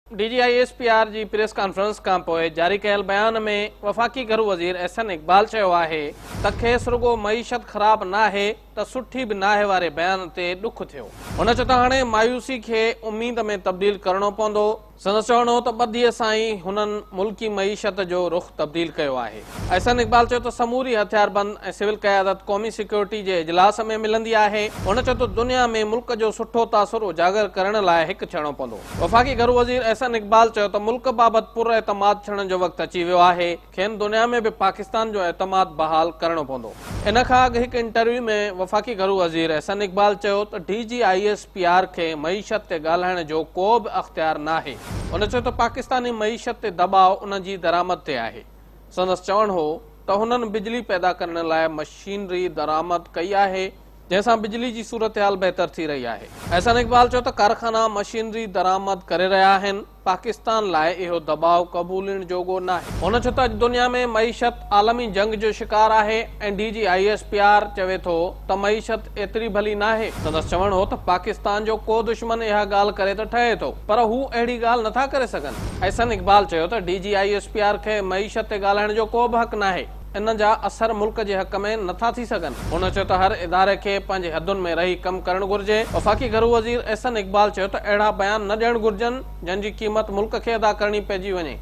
DGISPR जी press conference खां पोइ जारी कयल बयान में वफ़ाक़ी घरू वज़ीर एहसन इक़बाल चयो आहे त खेसि रुॻो मईशत ख़राब नाहे त सुठी बि नाहे वारे बयान ते ॾुख थियो। हुन चयो त हाणे मायूसी खे उम्मीद में तब्दील करणो पवंदो। संदसि चवणो हो त ॿधीअ सां ई हुननि मुल्की मईशत जो रुख़ तब्दील कयो आहे। एहसन इक़बाल चयो त समूरी हथियारबंद ऐं सिविल क़यादत क़ौमी सिक्योरिटी जे इजलास में मिलंदी आहे। हुन चयो त दुनिया में मुल्क जो सुठो तासुर उजागर करण लाइ हिकु थियणो पवंदो। वफ़ाक़ी घरू वज़ीर एहसन इक़बाल चयो त मुल्क बाबति पुरएतमाद थियण जो वक़्तु अची वियो आहे। खेनि दुनिया में बि पाकिस्तान जो एतमाद बहाल करणो पवंदो। इन खां अॻु हिकु इंटरव्यू में वफ़ाक़ी घरू वज़ीर एहसन इक़बाल चयो त DGISPR खे मईशत ते ॻाल्हाइण जो को बि अख़्तियार नाहे। हुन चयो त पाकिस्तानी मईशत ते दबाव उन जी दरामद ते आहे। संदसि चवणु हो त हुननि बिजली पैदा करण लाइ मशीनरी दरामद कई आहे, जंहिंसां बिजली जी सूरत हाल बहितर थी रही आहे। एहसन इक़बाल चयो त कारखाना मशीनरी दरामद करे रहिया आहिनि। पाकिस्तान लाइ इहो दबाव क़बूलण जोॻो नाहे। हुन चयो त अॼु दुनिया में मईशत आलमी जंग जो शिकार आहे ऐं DGISPR चवे थो त मईशत एतिरी भली नाहे। संदसि चवणु हो त पाकिस्तान जो को दुश्मन इहा ॻाल्हि करे त ठहे थो, पर हू अहिड़ी ॻाल्हि नथा करे सघनि। एहसन इक़बाल चयो त DGISPR खे मईशत ते ॻाल्हाइण जो को बि हक़ नाहे। इन जा असर मुल्क जे हक़ में नथा थी सघनि। हुन चयो त हर इदारे खे पंहिंजे हदुनि में रही कमु करणु घुर्जे। वफ़ाक़ी घरू वज़ीर एहसन इक़बाल चयो त अहिड़ा बयान न ॾियणु घुर्जनि जंहिंजी क़ीमत मुल्क खे अदा करणी पइजी वञे।